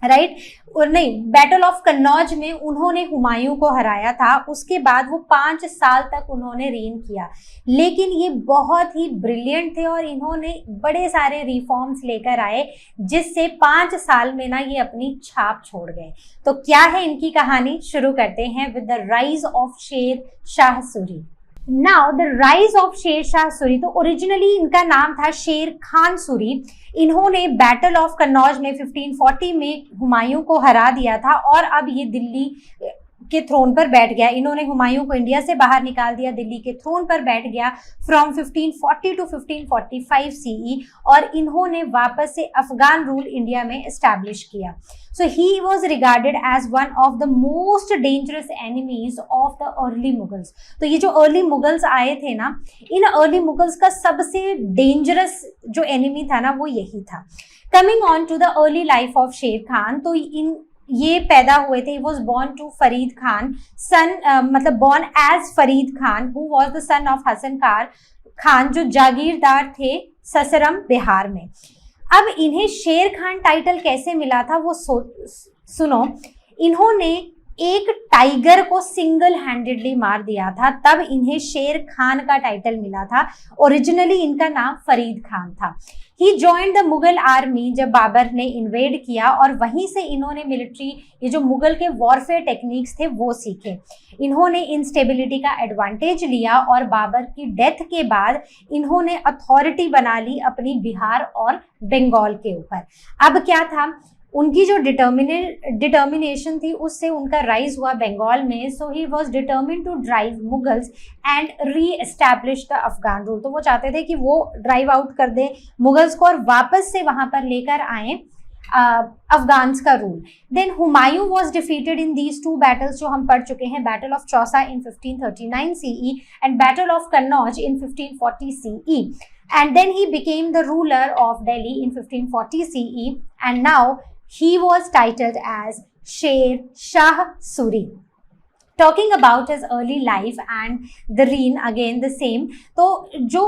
[SPEAKER 1] राइट, और नहीं, बैटल ऑफ कन्नौज में उन्होंने हुमायूं को हराया था। उसके बाद वो 5 साल तक उन्होंने रेन किया, लेकिन ये बहुत ही ब्रिलियंट थे और इन्होंने बड़े सारे रिफॉर्म्स लेकर आए, जिससे 5 साल में ना ये अपनी छाप छोड़ गए। तो क्या है इनकी कहानी, शुरू करते हैं with the rise of Sher Shah Suri. Now the rise of Sher Shah Suri, तो ओरिजिनली इनका नाम था शेर खान सूरी। इन्होंने बैटल ऑफ कन्नौज में 1540 में हुमायूं को हरा दिया था और अब ये दिल्ली के थ्रोन पर बैठ गया। इन्होंने हुमायूं को इंडिया से बाहर निकाल दिया, दिल्ली के थ्रोन पर बैठ गया फ्रॉम 1540 टू 1545 सीई, और इन्होंने वापस से अफगान रूल इंडिया में एस्टैब्लिश किया। So he was regarded as one of the most dangerous enemies of the early Mughals। तो ये जो अर्ली मुगल्स आए थे ना, इन अर्ली मुगल्स का सबसे डेंजरस जो एनिमी था ना वो यही था। Coming on to the early life of Sher Khan, तो ये पैदा हुए थे, he was born to Farid Khan, सन मतलब born as Farid Khan, who was the son of Hasan Khan, जो जागीरदार थे ससरम बिहार में। अब इन्हें शेर खान टाइटल कैसे मिला था वो सुनो। इन्होंने एक टाइगर को सिंगल हैंडेडली मार दिया था, तब इन्हें शेर खान का टाइटल मिला था। ओरिजिनली इनका नाम फरीद खान था। ही जॉइंड द मुगल आर्मी जब बाबर ने इन्वेड किया, और वहीं से इन्होंने मिलिट्री, ये जो मुगल के वॉरफेयर टेक्निक्स थे वो सीखे। इन्होंने इंस्टेबिलिटी का एडवांटेज लिया और बाबर की डेथ के बाद इन्होंने अथॉरिटी बना ली अपनी बिहार और बंगाल के ऊपर। अब क्या था, उनकी जो डिटर्मिनेशन थी उससे उनका राइज हुआ बंगाल में। So he was determined to drive Mughals and reestablish the Afghan rule. तो वो चाहते थे कि वो ड्राइव आउट कर दे मुगल्स को और वापस से वहां पर लेकर आए अफगान्स का rule. Then Humayun was defeated in these 2 battles जो हम पढ़ चुके हैं, battle of Chausa in 1539 CE and battle of Kannauj in 1540 CE, and then he became the ruler of Delhi in 1540 CE, and now he was titled as Sher Shah Suri। Talking about his early life and the reign, again the same। तो जो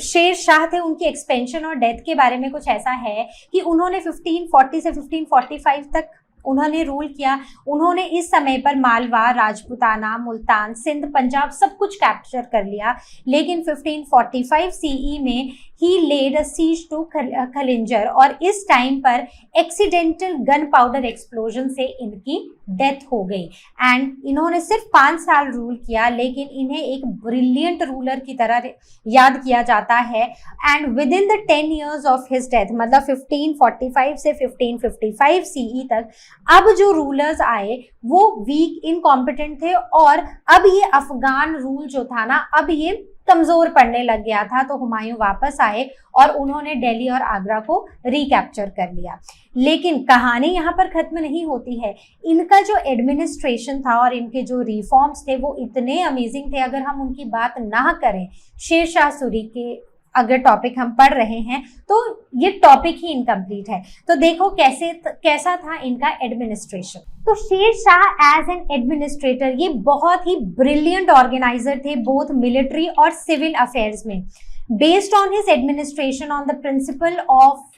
[SPEAKER 1] शेर शाह थे उनकी expansion और death के बारे में कुछ ऐसा है कि उन्होंने 1540 से 1545 तक उन्होंने रूल किया। उन्होंने इस समय पर मालवा, राजपुताना, मुल्तान, सिंध, पंजाब सब कुछ कैप्चर कर लिया, लेकिन 1545 CE में ही लेड अ सीज टू खलिंजर, और इस टाइम पर एक्सीडेंटल गन पाउडर एक्सप्लोजन से इनकी डेथ हो गई। एंड इन्होंने सिर्फ 5 साल रूल किया, लेकिन इन्हें एक ब्रिलियंट रूलर की तरह याद किया जाता है। And with in the 10 years of his death, मतलब 1545 से 1555 CE तक, अब जो रूलर्स आए वो वीक, इनकॉम्पिटेंट थे, और अब ये अफगान रूल जो था ना, अब ये कमजोर पड़ने लग गया था। तो हुमायूं वापस आए और उन्होंने दिल्ली और आगरा को रिकैप्चर कर लिया। लेकिन कहानी यहाँ पर खत्म नहीं होती है। इनका जो एडमिनिस्ट्रेशन था और इनके जो रिफॉर्म्स थे वो इतने अमेजिंग थे। अगर हम उनकी बात ना करें, शेर शाह सूरी के अगर टॉपिक हम पढ़ रहे हैं तो ये टॉपिक ही इनकम्प्लीट है। तो देखो कैसा था इनका एडमिनिस्ट्रेशन। तो Sher Shah as an administrator ये बहुत ही ब्रिलियंट ऑर्गेनाइजर थे, बोथ मिलिट्री और सिविल अफेयर्स में। Based on his administration on the principle of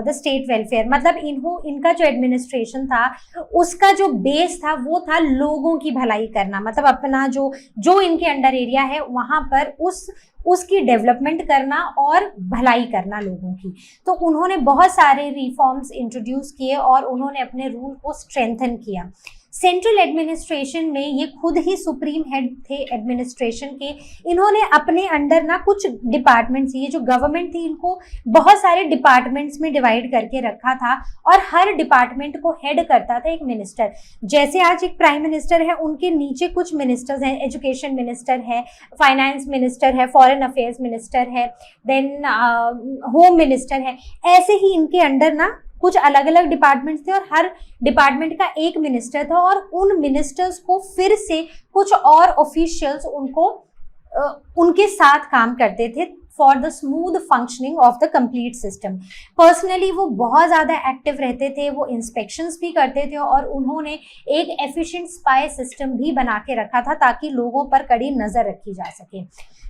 [SPEAKER 1] the state welfare, मतलब इनका जो एडमिनिस्ट्रेशन था उसका जो बेस था वो था लोगों की भलाई करना, मतलब अपना जो इनके अंडर एरिया है वहां पर उसकी डेवलपमेंट करना और भलाई करना लोगों की। तो उन्होंने बहुत सारे रिफॉर्म्स इंट्रोड्यूस किए और उन्होंने अपने रूल को स्ट्रेंथन किया। सेंट्रल एडमिनिस्ट्रेशन में ये खुद ही सुप्रीम हेड थे एडमिनिस्ट्रेशन के। इन्होंने अपने अंडर ना कुछ डिपार्टमेंट्स, ये जो गवर्नमेंट थी इनको बहुत सारे डिपार्टमेंट्स में डिवाइड करके रखा था और हर डिपार्टमेंट को हेड करता था एक मिनिस्टर। जैसे आज एक प्राइम मिनिस्टर है, उनके नीचे कुछ मिनिस्टर्स हैं, एजुकेशन मिनिस्टर है, फाइनेंस मिनिस्टर है, फॉरेन अफेयर्स मिनिस्टर है, देन होम मिनिस्टर है। ऐसे ही इनके अंडर ना कुछ अलग अलग डिपार्टमेंट्स थे और हर डिपार्टमेंट का एक मिनिस्टर था और उन मिनिस्टर्स को फिर से कुछ और ऑफिशियल्स उनके साथ काम करते थे for the smooth functioning of the complete system. Personally वो बहुत ज़्यादा एक्टिव रहते थे, वो इंस्पेक्शंस भी करते थे और उन्होंने एक एफिशिएंट स्पाई सिस्टम भी बना के रखा था ताकि लोगों पर कड़ी नज़र रखी जा सके।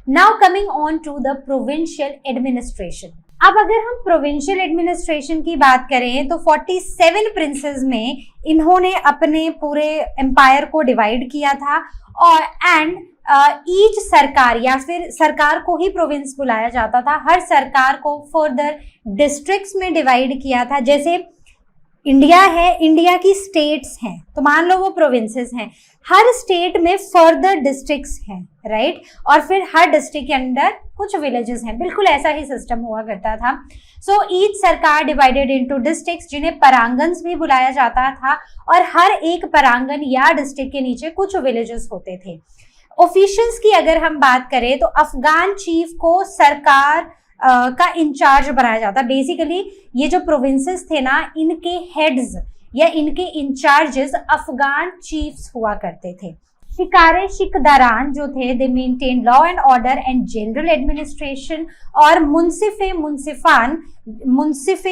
[SPEAKER 1] Now coming on to the provincial administration. अब अगर हम प्रोविंशियल एडमिनिस्ट्रेशन की बात करें तो 47 प्रिंसेस में इन्होंने अपने पूरे एम्पायर को डिवाइड किया था और एंड ईच सरकार या फिर सरकार को ही प्रोविंस बुलाया जाता था, हर सरकार को फर्दर डिस्ट्रिक्ट्स में डिवाइड किया था। जैसे इंडिया है, इंडिया की स्टेट्स हैं तो मान लो वो प्रोविंसेस हैं, हर स्टेट में फर्दर डिस्ट्रिक्ट्स हैं, राइट, और फिर हर डिस्ट्रिक्ट के अंदर कुछ विलेजेस हैं। बिल्कुल ऐसा ही सिस्टम हुआ करता था। सो ईच सरकार डिवाइडेड इनटू डिस्ट्रिक्ट्स, जिन्हें परांगन्स भी बुलाया जाता था, और हर एक परांगन या डिस्ट्रिक्ट के नीचे कुछ विलेजेस होते थे। ऑफिशियल्स की अगर हम बात करें तो अफगान चीफ को सरकार का इंचार्ज बनाया जाता। बेसिकली ये जो प्रोविंसेस थे ना, इनके हेड्स या इनके इंचार्जेस अफगान चीफ्स हुआ करते थे। शिकारे शिकदारान जो थे, दे maintain law and order and general administration, और मुंसिफे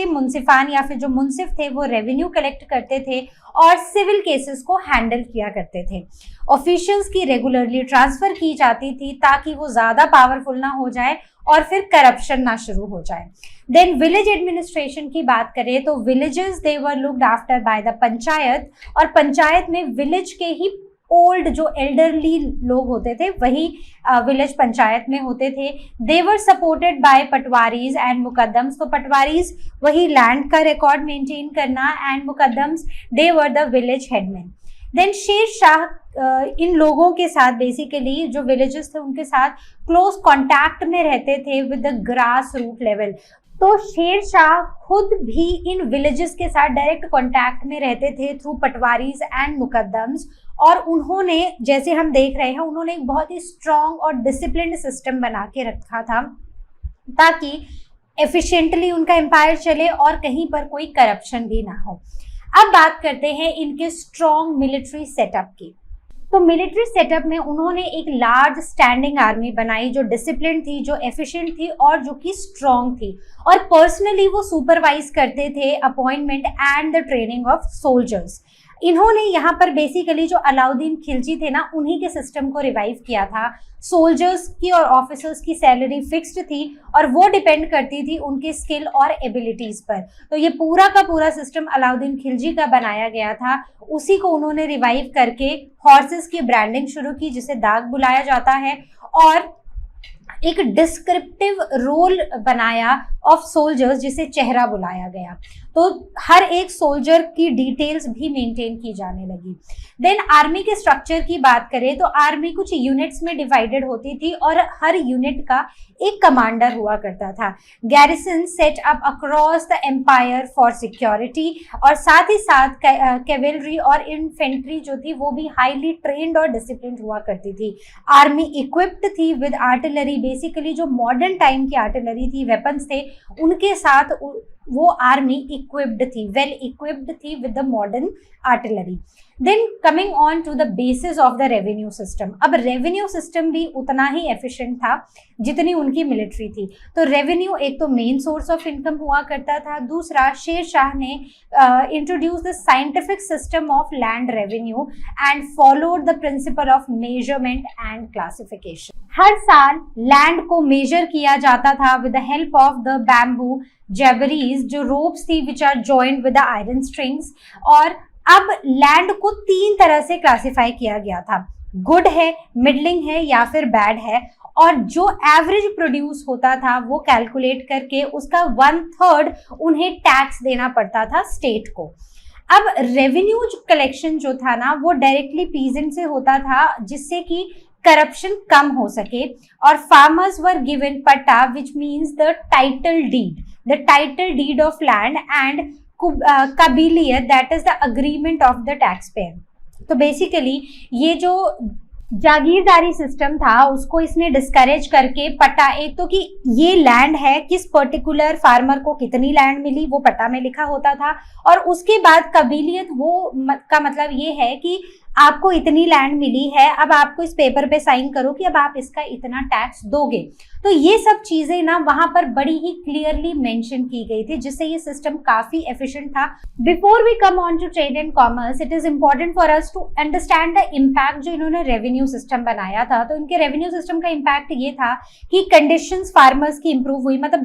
[SPEAKER 1] मुंसिफान या फिर जो मुंसिफ थे वो रेवेन्यू कलेक्ट करते थे और सिविल केसेस को हैंडल किया करते थे। ऑफिशियल्स की रेगुलरली ट्रांसफर की जाती थी ताकि वो ज्यादा पावरफुल ना हो जाए और फिर करप्शन ना शुरू हो जाए। देन विलेज एडमिनिस्ट्रेशन की बात करें तो villages they were looked after by the panchayat, और पंचायत में विलेज के ही ओल्ड जो एल्डरली लोग होते थे वही विलेज पंचायत में होते थे। They were supported by patwaris and muqaddams, तो पटवारीज वही लैंड का रिकॉर्ड मेंटेन करना, and muqaddams they were the village headman. Then Sher Shah इन लोगों के साथ, बेसिकली जो विलेजेस थे उनके साथ क्लोज कांटेक्ट में रहते थे with the grass root level. तो शेर शाह खुद भी इन विलेजेस के साथ डायरेक्ट कांटेक्ट में रहते थे थ्रू पटवारीज एंड मुकद्दम्स, और उन्होंने, जैसे हम देख रहे हैं, उन्होंने एक बहुत ही स्ट्रॉन्ग और डिसिप्लिन्ड सिस्टम बना के रखा था ताकि एफिशिएंटली उनका एम्पायर चले और कहीं पर कोई करप्शन भी ना हो। अब बात करते हैं इनके स्ट्रॉन्ग मिलिट्री सेटअप की। तो मिलिट्री सेटअप में उन्होंने एक लार्ज स्टैंडिंग आर्मी बनाई जो डिसिप्लिन थी, जो एफिशिएंट थी और जो कि स्ट्रॉन्ग थी, और पर्सनली वो सुपरवाइज करते थे appointment and the training of soldiers. इन्होंने यहाँ पर बेसिकली जो अलाउद्दीन खिलजी थे ना, उन्हीं के सिस्टम को रिवाइव किया था। सोल्जर्स की और ऑफिसर्स की सैलरी फिक्स्ड थी और वो डिपेंड करती थी उनके स्किल और एबिलिटीज पर। तो ये पूरा का पूरा सिस्टम अलाउद्दीन खिलजी का बनाया गया था। उसी को उन्होंने रिवाइव करके हॉर्सेस की ब्रांडिंग शुरू की, जिसे दाग बुलाया जाता है, और एक डिस्क्रिप्टिव रोल बनाया ऑफ सोल्जर्स जिसे चेहरा बुलाया गया। तो हर एक सोल्जर की डिटेल्स भी मेंटेन की जाने लगी। देन आर्मी के स्ट्रक्चर की बात करें तो आर्मी कुछ यूनिट्स में डिवाइडेड होती थी और हर यूनिट का एक कमांडर हुआ करता था। Garrison set up across the empire for security, और साथ ही साथ कैवेलरी और इन्फेंट्री जो थी वो भी हाईली ट्रेन्ड और डिसिप्लिन्ड हुआ करती थी। आर्मी इक्विप्ड थी विद आर्टिलरी, बेसिकली जो मॉडर्न टाइम की आर्टिलरी थी, वेपन्स थे, उनके साथ वो आर्मी इक्विप्ड थी, वेल इक्विप्ड थी with the modern artillery. Then coming on to the basis of the revenue system. अब रेवेन्यू सिस्टम भी उतना ही एफिशिएंट था जितनी उनकी मिलिट्री थी। तो रेवेन्यू एक तो मेन सोर्स ऑफ इनकम हुआ करता था, दूसरा शेर शाह ने introduce the scientific system of land revenue and followed the principle of measurement and classification. हर साल लैंड को मेजर किया जाता था with the help of the bamboo jaribs, जो रोप्स थी which are joined with the iron strings. और अब लैंड को 3 तरह से क्लासिफाई किया गया था, गुड है, मिडलिंग है या फिर बैड है, और जो एवरेज प्रोड्यूस होता था वो कैलकुलेट करके उसका 1/3 उन्हें टैक्स देना पड़ता था स्टेट को। अब रेवेन्यू कलेक्शन जो था ना वो डायरेक्टली पीजेंट से होता था, जिससे कि करप्शन कम हो सके, और farmers were given patta which means the title deed of land and kabuliyat, that is the agreement of the taxpayer. तो बेसिकली ये जो जागीरदारी सिस्टम था उसको इसने डिस्करेज करके पट्टा, एक तो कि ये लैंड है, किस पर्टिकुलर फार्मर को कितनी लैंड मिली वो पट्टा में लिखा होता था, और उसके बाद कबीलियत, वो का मतलब ये है कि आपको इतनी लैंड मिली है, अब आपको इस पेपर पे साइन करो कि अब आप इसका इतना टैक्स दोगे। तो ये सब चीजें ना वहां पर बड़ी ही क्लियरली मेंशन की गई थी, जिससे ये सिस्टम काफी एफिशिएंट था। Before we come on to trade and commerce, it is important for us to understand the impact जो इन्होंने रेवेन्यू सिस्टम बनाया था। तो इनके रेवेन्यू सिस्टम का इम्पैक्ट ये था कि कंडीशंस फार्मर्स की इंप्रूव हुई। मतलब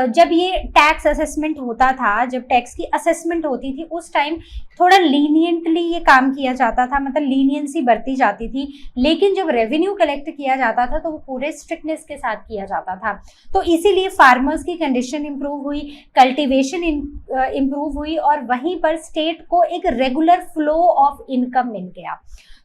[SPEAKER 1] जब ये टैक्स असेसमेंट होता था, जब टैक्स की असेसमेंट होती थी, उस टाइम थोड़ा लीनियंटली ये काम किया जाता था, मतलब लीनियंसी बरती जाती थी। लेकिन जब रेवेन्यू कलेक्ट किया जाता था तो वो पूरे स्ट्रिक्टनेस के साथ किया जाता था। तो इसीलिए फार्मर्स की कंडीशन इंप्रूव हुई, कल्टीवेशन इंप्रूव हुई, और वहीं पर स्टेट को एक रेगुलर फ्लो ऑफ इनकम मिल गया।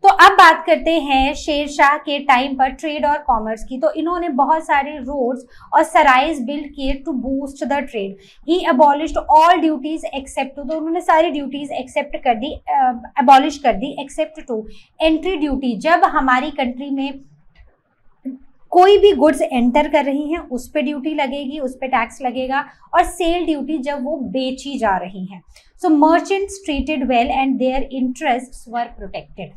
[SPEAKER 1] तो अब बात करते हैं शेरशाह के टाइम पर ट्रेड और कॉमर्स की। तो इन्होंने बहुत सारे रोड्स और सराइज बिल्ड किए to boost the trade. He abolished all duties except, तो उन्होंने सारी ड्यूटीज एक्सेप्ट कर दी, अबॉलिश कर दी, एक्सेप्ट टू एंट्री ड्यूटी। जब हमारी कंट्री में कोई भी गुड्स एंटर कर रही हैं उस पे ड्यूटी लगेगी, उस पे टैक्स लगेगा, और सेल ड्यूटी जब वो बेची जा रही हैं। So merchants treated well and their interests were protected,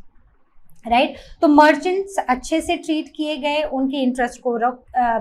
[SPEAKER 1] right. तो मर्चेंट्स अच्छे से ट्रीट किए गए, उनके इंटरेस्ट को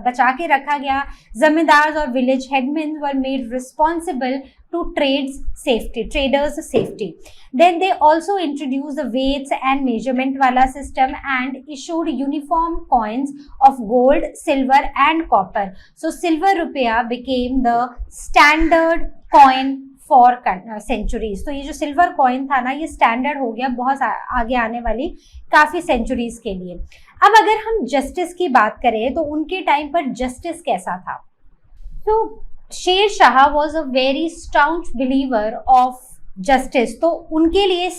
[SPEAKER 1] बचा के रखा गया। जमींदार और village headman were made responsible to traders safety. Then they also introduced the weights and measurement wala system and issued uniform coins of gold, silver and copper. So silver rupiah became the standard coin for centuries. तो ये जो silver coin था ना, ये standard हो गया बहुत आगे आने वाली काफी सेंचुरीज के लिए। अब अगर हम जस्टिस की बात करें तो उनके टाइम पर जस्टिस कैसा था? तो Sher Shah was a very staunch believer of justice. तो उनके लिए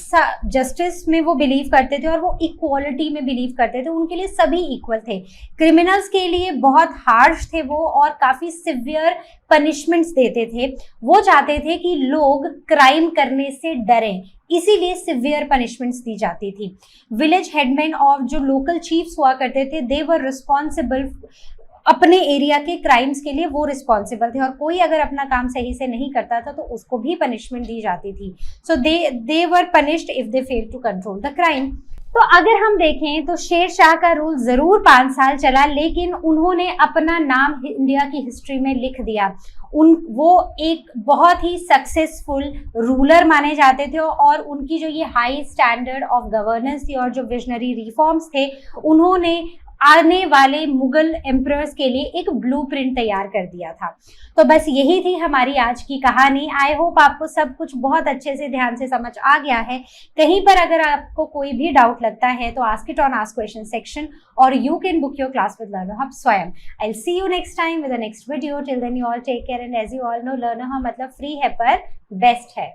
[SPEAKER 1] जस्टिस में वो बिलीव करते थे और वो इक्वालिटी में बिलीव करते थे। उनके लिए सभी इक्वल थे। क्रिमिनल्स के लिए बहुत हार्श थे वो, और काफी सिवियर पनिशमेंट्स देते थे। वो चाहते थे कि लोग क्राइम करने से डरें, इसीलिए सिवियर पनिशमेंट्स दी जाती थी। विलेज हेडमैन और जो लोकल चीफ्स हुआ करते थे, दे वर रिस्पॉन्सिबल, अपने एरिया के क्राइम्स के लिए वो रिस्पॉन्सिबल थे, और कोई अगर अपना काम सही से नहीं करता था तो उसको भी पनिशमेंट दी जाती थी। So they were punished if they fail to control the crime. तो अगर हम देखें तो शेर शाह का रूल जरूर 5 साल चला, लेकिन उन्होंने अपना नाम इंडिया की हिस्ट्री में लिख दिया। वो एक बहुत ही सक्सेसफुल रूलर माने जाते थे, और उनकी जो ये हाई स्टैंडर्ड ऑफ गवर्नेंस थी और जो विजनरी रिफॉर्म्स थे, उन्होंने आने वाले मुगल एम्परर्स के लिए एक ब्लूप्रिंट तैयार कर दिया था। तो बस यही थी हमारी आज की कहानी। आई होप आपको सब कुछ बहुत अच्छे से ध्यान से समझ आ गया है। कहीं पर अगर आपको कोई भी डाउट लगता है तो ask it on ask question section, और you can book your class with learner hub Swayam. I will see you next time with the next video. Till then you all take care, and as you all know learner hub मतलब free है पर best है।